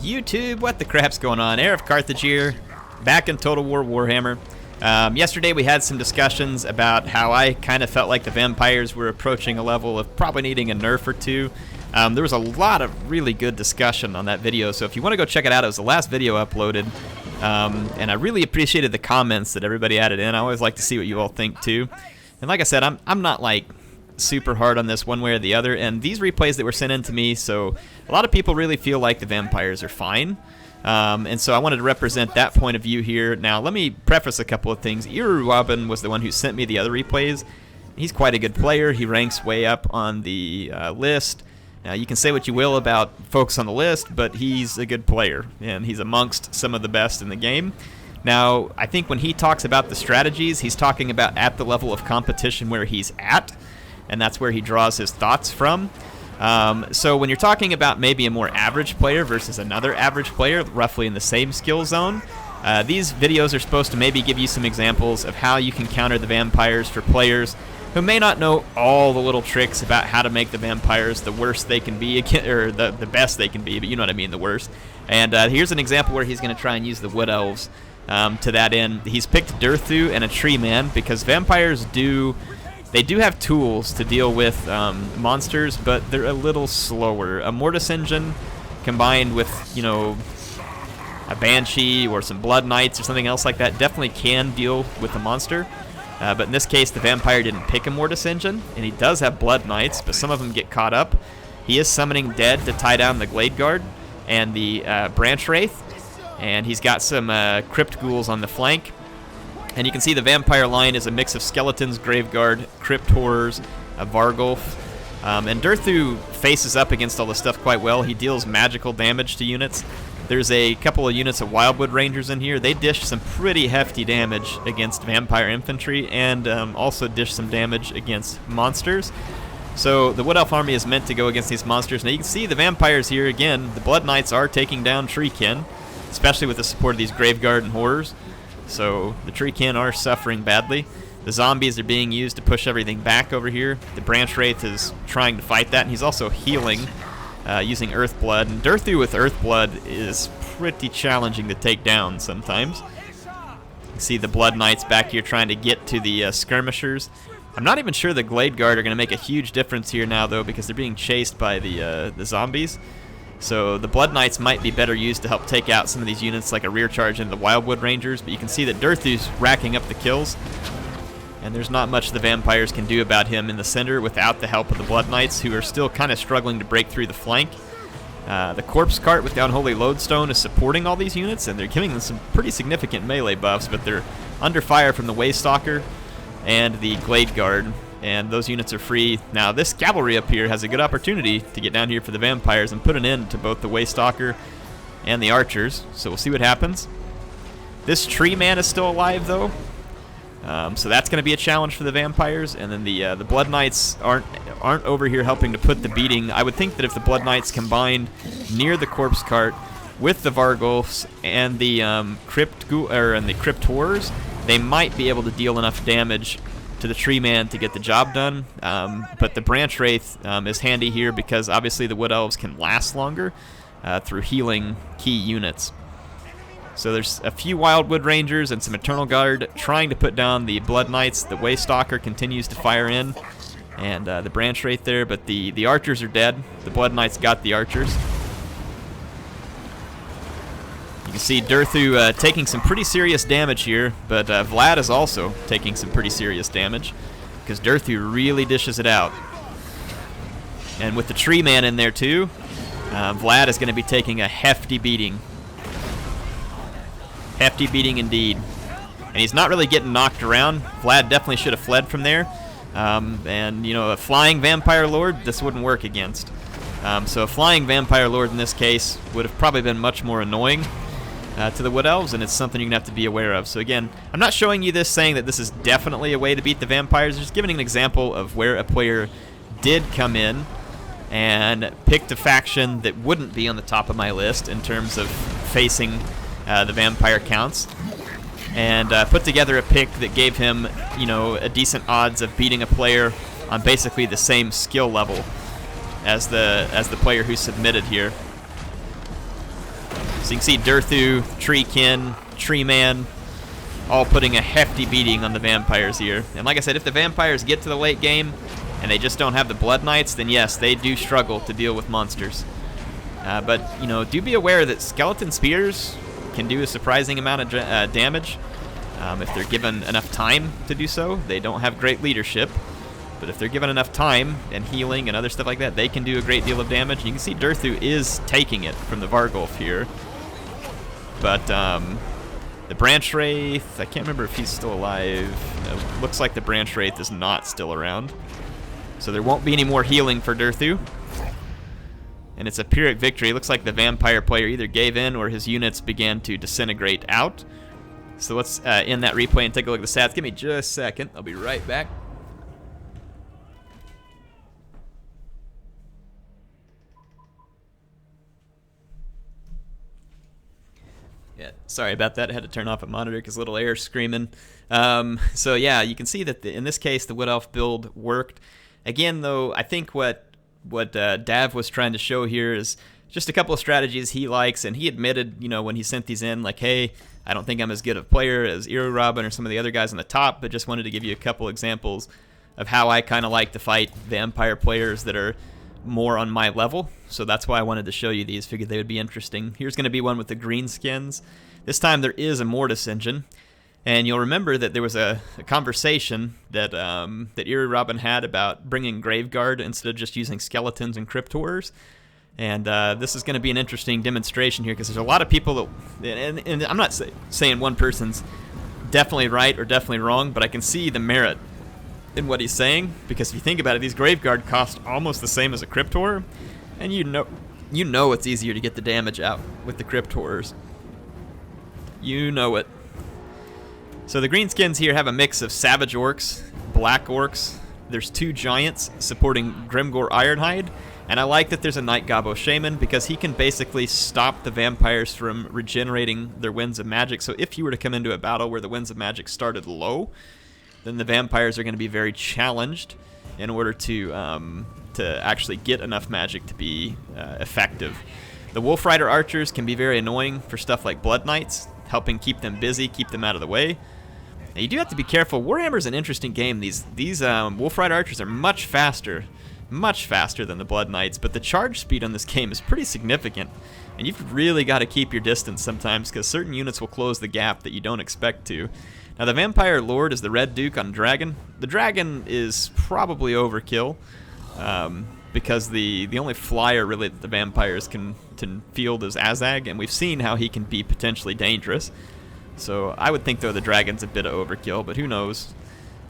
YouTube, what the crap's going on? HeirofCarthage here, back in Total War Warhammer. Yesterday we had some discussions about how I kind of felt like the vampires were approaching a level of probably needing a nerf or two. There was a lot of really good discussion on that video, so if you want to go check it out, it was the last video uploaded. And I really appreciated the comments that everybody added in. I always like to see what you all think too. And like I said, I'm not like super hard on this one way or the other, and these replays that were sent in to me, so a lot of people really feel like the vampires are fine. And so I wanted to represent that point of view here. Now let me preface a couple of things. Iruwabin was the one who sent me the other replays. He's quite a good player. He ranks way up on the list. Now you can say what you will about folks on the list, but he's a good player, and he's amongst some of the best in the game. Now I think when he talks about the strategies, he's talking about at the level of competition where he's at, and that's where he draws his thoughts from. So when you're talking about maybe a more average player versus another average player, roughly in the same skill zone, these videos are supposed to maybe give you some examples of how you can counter the vampires for players who may not know all the little tricks about how to make the vampires the worst they can be, or the best they can be, but you know what I mean, the worst. And here's an example where he's going to try and use the Wood Elves to that end. He's picked Durthu and a Tree Man because vampires do have tools to deal with monsters, but they're a little slower. A Mortis Engine combined with, you know, a Banshee or some Blood Knights or something else like that definitely can deal with the monster. But in this case, the vampire didn't pick a Mortis Engine, and he does have Blood Knights, but some of them get caught up. He is summoning Dead to tie down the Glade Guard and the Branch Wraith, and he's got some Crypt Ghouls on the flank. And you can see the vampire line is a mix of skeletons, Graveguard, Crypt Horrors, a Vargulf. And Durthu faces up against all this stuff quite well. He deals magical damage to units. There's a couple of units of Wildwood Rangers in here. They dish some pretty hefty damage against vampire infantry, and also dish some damage against monsters. So the Wood Elf army is meant to go against these monsters. Now you can see the vampires here again. The Blood Knights are taking down Treekin, especially with the support of these Graveguard and Horrors. So the Treekin are suffering badly. The zombies are being used to push everything back over here. The Branch Wraith is trying to fight that, and he's also healing using Earthblood. And Durthu with Earthblood is pretty challenging to take down sometimes. You see the Blood Knights back here trying to get to the skirmishers. I'm not even sure the Glade Guard are going to make a huge difference here now, though, because they're being chased by the zombies. So the Blood Knights might be better used to help take out some of these units like a rear charge into the Wildwood Rangers, but you can see that Durthu's racking up the kills, and there's not much the vampires can do about him in the center without the help of the Blood Knights, who are still kind of struggling to break through the flank. The Corpse Cart with the Unholy Lodestone is supporting all these units, and they're giving them some pretty significant melee buffs, but they're under fire from the Waystalker and the Glade Guard, and those units are free. Now this cavalry up here has a good opportunity to get down here for the vampires and put an end to both the Waystalker and the archers, so we'll see what happens. This Tree Man is still alive though, so that's going to be a challenge for the vampires. And then the Blood Knights aren't over here helping to put the beating. I would think that if the Blood Knights combined near the Corpse Cart with the Vargulfs and the Crypt Horrors, they might be able to deal enough damage to the Tree Man to get the job done. But the Branch Wraith is handy here because obviously the Wood Elves can last longer through healing key units. So there's a few Wildwood Rangers and some Eternal Guard trying to put down the Blood Knights. The Waystalker continues to fire in, and the Branch Wraith there, but the archers are dead. The Blood Knights got the archers. You can see Durthu taking some pretty serious damage here, but Vlad is also taking some pretty serious damage because Durthu really dishes it out. And with the Tree Man in there too, Vlad is going to be taking a hefty beating. Hefty beating indeed. And he's not really getting knocked around. Vlad definitely should have fled from there. And, you know, a flying Vampire Lord, this wouldn't work against. So a flying Vampire Lord in this case would have probably been much more annoying to the Wood Elves, and it's something you're going to have to be aware of. So again, I'm not showing you this saying that this is definitely a way to beat the vampires. Just giving an example of where a player did come in and picked a faction that wouldn't be on the top of my list in terms of facing the vampire counts, and put together a pick that gave him, you know, a decent odds of beating a player on basically the same skill level as the player who submitted here. So you can see Durthu, Treekin, Treeman, all putting a hefty beating on the vampires here. And like I said, if the vampires get to the late game and they just don't have the Blood Knights, then yes, they do struggle to deal with monsters. But, you know, do be aware that skeleton spears can do a surprising amount of damage if they're given enough time to do so. They don't have great leadership, but if they're given enough time and healing and other stuff like that, they can do a great deal of damage. And you can see Durthu is taking it from the Vargulf here. But the Branch Wraith, I can't remember if he's still alive. It looks like the Branch Wraith is not still around. So there won't be any more healing for Durthu. And it's a Pyrrhic victory. It looks like the vampire player either gave in or his units began to disintegrate out. So let's end that replay and take a look at the stats. Give me just a second. I'll be right back. Yeah, sorry about that. I had to turn off a monitor because little air screaming. So yeah, you can see that in this case the Wood Elf build worked. Again, though, I think what Dav was trying to show here is just a couple of strategies he likes, and he admitted, you know, when he sent these in, like, hey, I don't think I'm as good a player as Robin or some of the other guys on the top, but just wanted to give you a couple examples of how I kind of like to fight vampire players that are more on my level. So that's why I wanted to show you these. Figured they would be interesting. Here's going to be one with the Greenskins. This time there is a Mortis engine. And you'll remember that there was a conversation that Robin had about bringing Graveguard instead of just using skeletons and Crypt Horrors. And this is going to be an interesting demonstration here because there's a lot of people that, and I'm not saying one person's definitely right or definitely wrong, but I can see the merit in what he's saying, because if you think about it, these Graveguard cost almost the same as a Crypt Horror, and you know it's easier to get the damage out with the Crypt Horrors. You know it. So the Greenskins here have a mix of Savage Orcs, Black Orcs. There's 2 Giants supporting Grimgor Ironhide, and I like that there's a Night Gobbo Shaman because he can basically stop the vampires from regenerating their Winds of Magic. So if you were to come into a battle where the Winds of Magic started low, then the vampires are going to be very challenged in order to actually get enough magic to be effective. The Wolf Rider Archers can be very annoying for stuff like Blood Knights, helping keep them busy, keep them out of the way. Now, you do have to be careful. Warhammer's an interesting game. These Wolf Rider Archers are much faster than the Blood Knights, but the charge speed on this game is pretty significant, and you've really got to keep your distance sometimes because certain units will close the gap that you don't expect to. Now, the Vampire Lord is the Red Duke on Dragon. The Dragon is probably overkill because the only flyer really that the vampires can field is Azag, and we've seen how he can be potentially dangerous. So I would think, though, the Dragon's a bit of overkill, but who knows?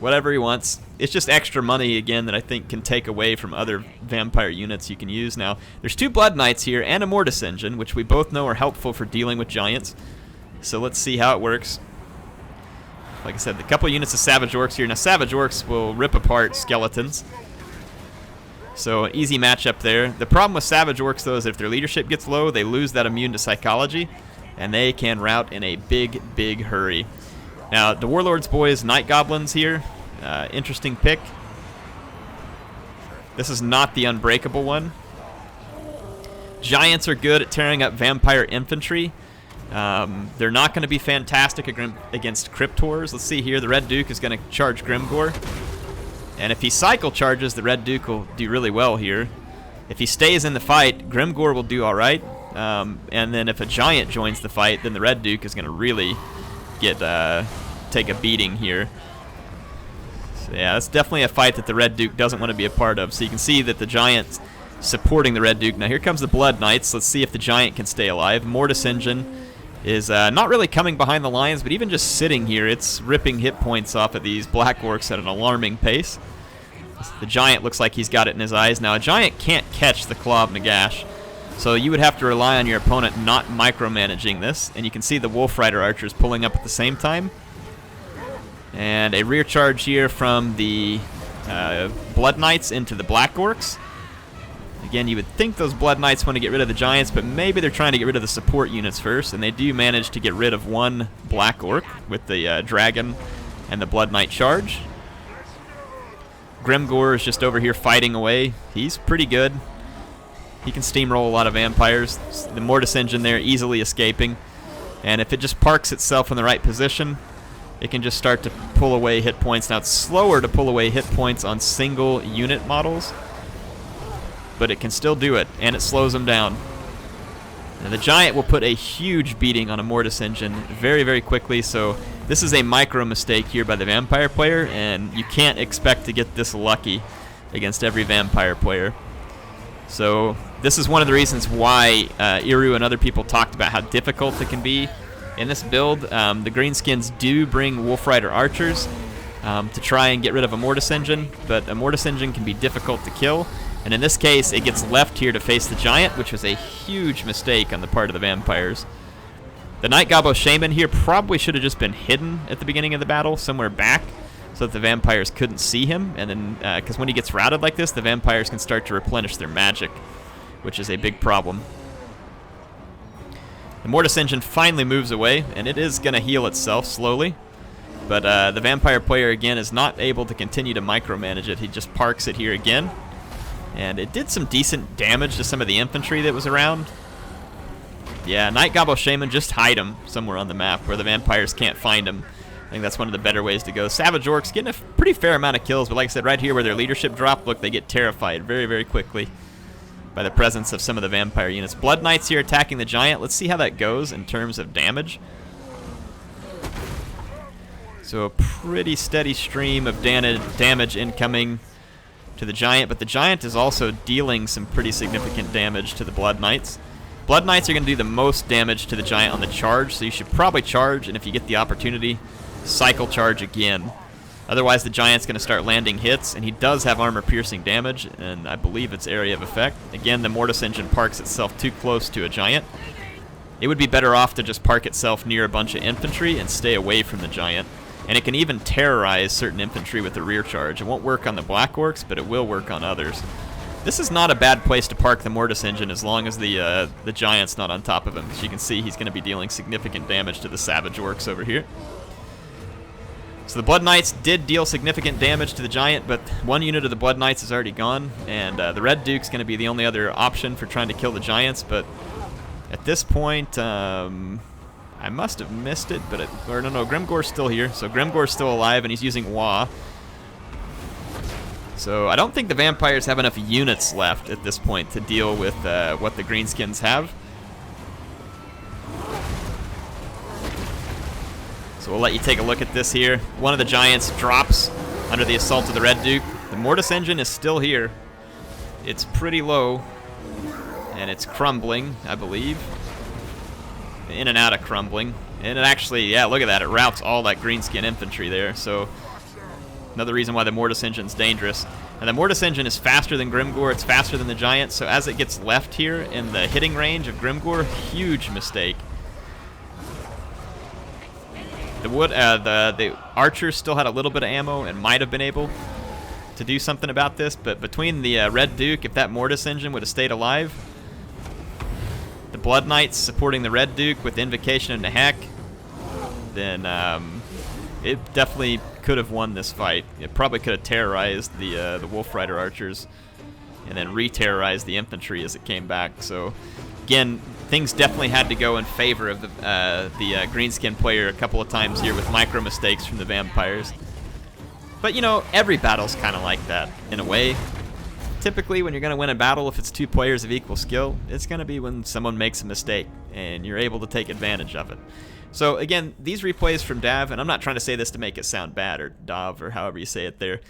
Whatever he wants. It's just extra money, again, that I think can take away from other vampire units you can use. Now, there's 2 Blood Knights here and a Mortis engine, which we both know are helpful for dealing with giants. So let's see how it works. Like I said, a couple units of Savage Orcs here. Now, Savage Orcs will rip apart skeletons. So an easy matchup there. The problem with Savage Orcs, though, is if their leadership gets low, they lose that immune to psychology, and they can rout in a big, big hurry. Now, the Warlords boys, Night Goblins here. Interesting pick. This is not the unbreakable one. Giants are good at tearing up vampire infantry. They're not going to be fantastic against Crypt Horrors. Let's see here. The Red Duke is going to charge Grimgor. And if he cycle charges, the Red Duke will do really well here. If he stays in the fight, Grimgor will do all right. And then if a Giant joins the fight, then the Red Duke is going to really take a beating here. So yeah, that's definitely a fight that the Red Duke doesn't want to be a part of. So you can see that the Giant's supporting the Red Duke. Now here comes the Blood Knights. Let's see if the Giant can stay alive. Mortis engine is not really coming behind the lines, but even just sitting here, it's ripping hit points off of these Black Orcs at an alarming pace. The Giant looks like he's got it in his eyes. Now, a Giant can't catch the Claw of Nagash, so you would have to rely on your opponent not micromanaging this. And you can see the Wolf Rider Archers pulling up at the same time. And a rear charge here from the Blood Knights into the Black Orcs. Again, you would think those Blood Knights want to get rid of the Giants, but maybe they're trying to get rid of the support units first, and they do manage to get rid of one Black Orc with the Dragon and the Blood Knight charge. Grimgor is just over here fighting away. He's pretty good. He can steamroll a lot of vampires. The Mortis Engine there easily escaping. And if it just parks itself in the right position, it can just start to pull away hit points. Now, it's slower to pull away hit points on single unit models, but it can still do it, and it slows them down. And the Giant will put a huge beating on a Mortis Engine very, very quickly, so this is a micro mistake here by the Vampire player, and you can't expect to get this lucky against every Vampire player. So this is one of the reasons why Iru and other people talked about how difficult it can be in this build. The Greenskins do bring Wolf Rider Archers to try and get rid of a Mortis Engine, but a Mortis Engine can be difficult to kill. And in this case, it gets left here to face the Giant, which was a huge mistake on the part of the Vampires. The Night Gobbo Shaman here probably should have just been hidden at the beginning of the battle, somewhere back, so that the Vampires couldn't see him. And then, because when he gets routed like this, the Vampires can start to replenish their magic, which is a big problem. The Mortis Engine finally moves away, and it is going to heal itself slowly. But the Vampire player, again, is not able to continue to micromanage it. He just parks it here again. And it did some decent damage to some of the infantry that was around. Yeah, Night Gobbo Shaman, just hide him somewhere on the map where the Vampires can't find him. I think that's one of the better ways to go. Savage Orcs getting a pretty fair amount of kills, but like I said, right here where their leadership drop, look, they get terrified very, very quickly by the presence of some of the Vampire units. Blood Knights here attacking the Giant. Let's see how that goes in terms of damage. So a pretty steady stream of damage incoming to the Giant, but the Giant is also dealing some pretty significant damage to the Blood Knights. Blood Knights are going to do the most damage to the Giant on the charge, so you should probably charge, and if you get the opportunity, cycle charge again. Otherwise, the Giant's going to start landing hits, and he does have armor-piercing damage, and I believe it's area of effect. Again, the Mortis Engine parks itself too close to a Giant. It would be better off to just park itself near a bunch of infantry and stay away from the Giant. And it can even terrorize certain infantry with the rear charge. It won't work on the Black Orcs, but it will work on others. This is not a bad place to park the Mortis Engine as long as the Giant's not on top of him. As you can see, he's going to be dealing significant damage to the Savage Orcs over here. So the Blood Knights did deal significant damage to the Giant, but one unit of the Blood Knights is already gone, and the Red Duke's going to be the only other option for trying to kill the Giants, but at this point, I must have missed it, but no, Grimgore's still here. So Grimgore's still alive, and he's using Wa. So I don't think the Vampires have enough units left at this point to deal with what the Greenskins have. So we'll let you take a look at this here. One of the Giants drops under the assault of the Red Duke. The Mortis Engine is still here. It's pretty low, and it's crumbling, I believe. In and out of crumbling, and it actually, yeah, look at that, it routes all that greenskin infantry there. So another reason why the Mortis Engine's dangerous. And the Mortis Engine is faster than Grimgore, it's faster than the Giant, so as it gets left here in the hitting range of Grimgore, huge mistake. The archers still had a little bit of ammo and might have been able to do something about this, but between the Red Duke, if that Mortis Engine would have stayed alive, the Blood Knights supporting the Red Duke with Invocation and Nahak, then it definitely could have won this fight. It probably could have terrorized the Wolf Rider Archers and then re-terrorized the infantry as it came back. So again, things definitely had to go in favor of the Greenskin player a couple of times here with micro mistakes from the Vampires. But you know, every battle's kind of like that in a way. Typically, when you're going to win a battle, if it's two players of equal skill, it's going to be when someone makes a mistake, and you're able to take advantage of it. So again, these replays from Dav, and I'm not trying to say this to make it sound bad, or Dav, or however you say it there.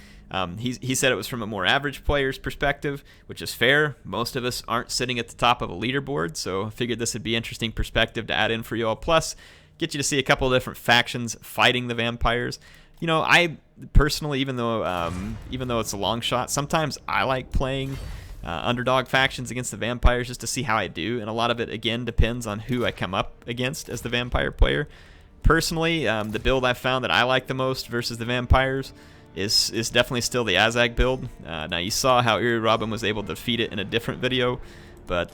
He said it was from a more average player's perspective, which is fair. Most of us aren't sitting at the top of a leaderboard, so I figured this would be interesting perspective to add in for you all. Plus, get you to see a couple of different factions fighting the Vampires. You know, I personally, even though it's a long shot, sometimes I like playing underdog factions against the Vampires just to see how I do, and a lot of it, again, depends on who I come up against as the Vampire player. Personally, the build I've found that I like the most versus the Vampires is definitely still the Azag build. Now, you saw how Eerie Robin was able to defeat it in a different video, but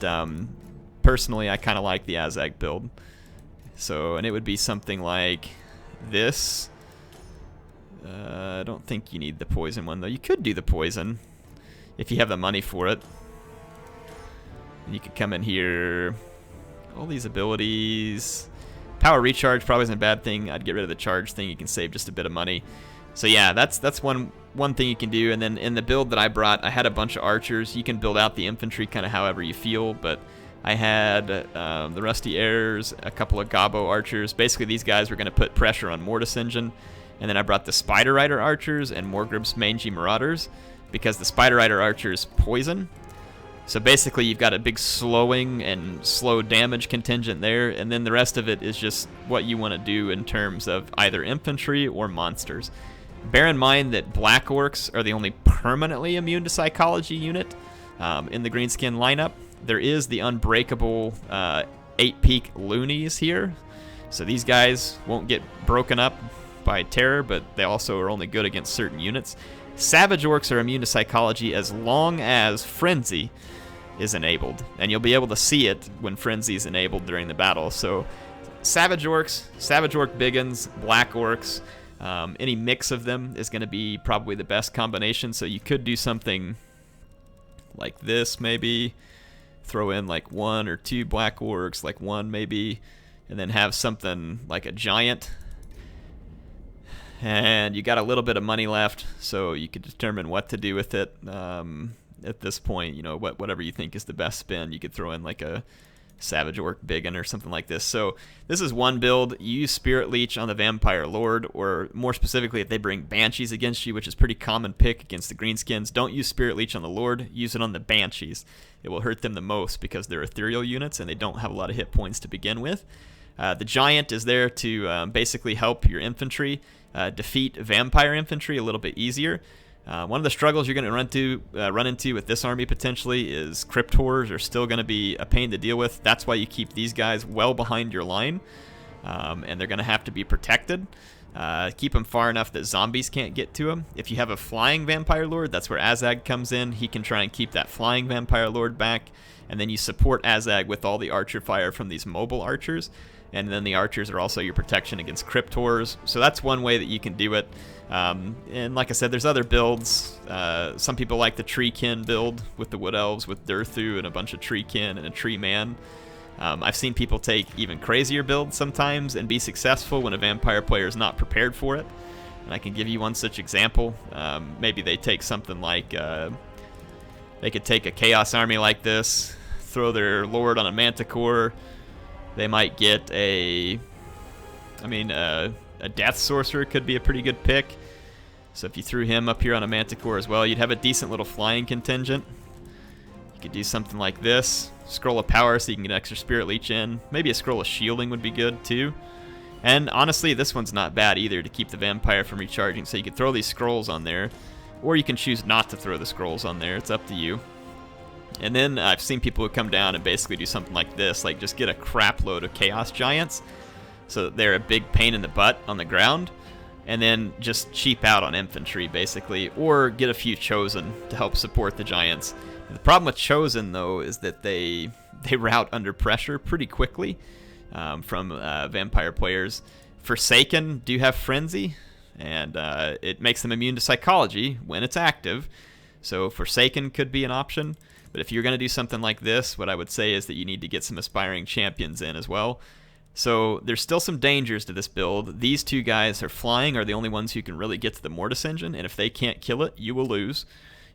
personally, I kind of like the Azag build. So, and it would be something like this. I don't think you need the poison one, though. You could do the poison if you have the money for it. And you could come in here, all these abilities. Power recharge probably isn't a bad thing. I'd get rid of the charge thing. You can save just a bit of money. So yeah, that's one thing you can do. And then in the build that I brought, I had a bunch of archers. You can build out the infantry kind of however you feel, but I had the Rusty Heirs, a couple of Gobbo archers. Basically, these guys were going to put pressure on Mortis Engine. And then I brought the Spider Rider archers and Morgrib's Mangy Marauders, because the Spider Rider archers poison. So basically, you've got a big slowing and slow damage contingent there, and then the rest of it is just what you want to do in terms of either infantry or monsters. Bear in mind that Black Orcs are the only permanently immune to psychology unit in the Greenskin lineup. There is the unbreakable 8-peak loonies here, so these guys won't get broken up by terror, but they also are only good against certain units. Savage Orcs are immune to psychology as long as Frenzy is enabled, and you'll be able to see it when Frenzy is enabled during the battle. So Savage Orcs, Savage Orc Biggins, Black Orcs, any mix of them is going to be probably the best combination. So you could do something like this, maybe throw in like 1 or 2 Black Orcs, like 1 maybe, and then have something like a giant. And you got a little bit of money left, so you could determine what to do with it. At this point, you know, whatever you think is the best spin, you could throw in like a Savage Orc Biggin or something like this. So this is one build. You use Spirit Leech on the Vampire Lord, or more specifically, if they bring Banshees against you, which is pretty common pick against the Greenskins. Don't use Spirit Leech on the Lord. Use it on the Banshees. It will hurt them the most because they're ethereal units and they don't have a lot of hit points to begin with. The Giant is there to basically help your infantry defeat Vampire infantry a little bit easier. One of the struggles you're going to run into with this army potentially is Crypt Horrors are still going to be a pain to deal with. That's why you keep these guys well behind your line, and they're going to have to be protected. Keep them far enough that zombies can't get to them. If you have a flying Vampire Lord, that's where Azag comes in. He can try and keep that flying Vampire Lord back, and then you support Azag with all the archer fire from these mobile archers. And then the archers are also your protection against Crypt Horrors. So that's one way that you can do it. And like I said, there's other builds. Some people like the Treekin build with the Wood Elves, with Durthu and a bunch of Treekin and a Tree Man. I've seen people take even crazier builds sometimes and be successful when a vampire player is not prepared for it. And I can give you one such example. Maybe they take something like, they could take a Chaos army like this, throw their Lord on a Manticore. They might get a Death Sorcerer could be a pretty good pick. So if you threw him up here on a Manticore as well, you'd have a decent little flying contingent. You could do something like this. Scroll of Power so you can get extra Spirit Leech in. Maybe a Scroll of Shielding would be good too. And honestly, this one's not bad either to keep the Vampire from recharging. So you could throw these scrolls on there, or you can choose not to throw the scrolls on there. It's up to you. And then I've seen people who come down and basically do something like this, like just get a crap load of Chaos Giants so that they're a big pain in the butt on the ground, and then just cheap out on infantry basically, or get a few Chosen to help support the Giants. The problem with Chosen though is that they rout under pressure pretty quickly from vampire players. Forsaken do have Frenzy, and it makes them immune to psychology when it's active, so Forsaken could be an option. But if you're going to do something like this, what I would say is that you need to get some aspiring champions in as well. So there's still some dangers to this build. These two guys are flying, are the only ones who can really get to the Mortis Engine, and if they can't kill it, you will lose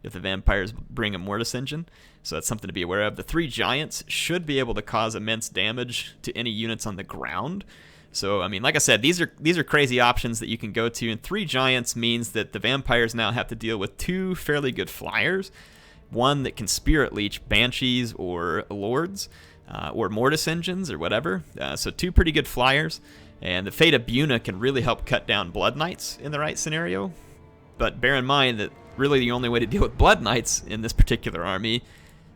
if the vampires bring a Mortis Engine. So that's something to be aware of. The 3 giants should be able to cause immense damage to any units on the ground. So, I mean, like I said, these are crazy options that you can go to, and 3 giants means that the vampires now have to deal with 2 fairly good flyers. One that can Spirit Leech Banshees or Lords, or Mortis Engines or whatever. So 2 pretty good flyers. And the Fate of Buna can really help cut down Blood Knights in the right scenario. But bear in mind that really the only way to deal with Blood Knights in this particular army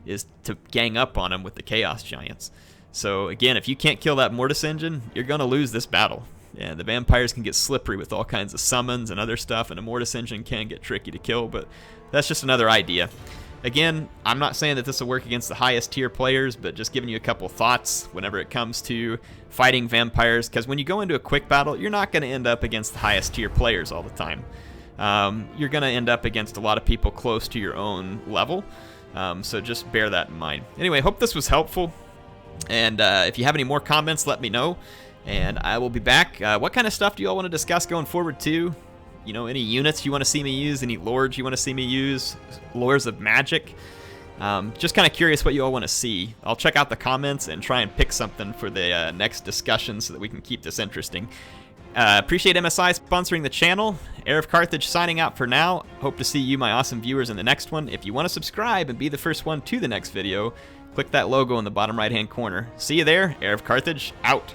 is to gang up on them with the Chaos Giants. So again, if you can't kill that Mortis Engine, you're going to lose this battle. And the vampires can get slippery with all kinds of summons and other stuff, and a Mortis Engine can get tricky to kill, but that's just another idea. Again, I'm not saying that this will work against the highest tier players, but just giving you a couple thoughts whenever it comes to fighting vampires, because when you go into a quick battle, you're not going to end up against the highest tier players all the time. You're going to end up against a lot of people close to your own level, So just bear that in mind. Anyway, hope this was helpful. And if you have any more comments, let me know. And I will be back. What kind of stuff do you all want to discuss going forward too? You know, any units you want to see me use, any lords you want to see me use, lores of magic. Just kind of curious what you all want to see. I'll check out the comments and try and pick something for the next discussion so that we can keep this interesting. Appreciate MSI sponsoring the channel. HeirofCarthage signing out for now. Hope to see you, my awesome viewers, in the next one. If you want to subscribe and be the first one to the next video, click that logo in the bottom right-hand corner. See you there. HeirofCarthage out.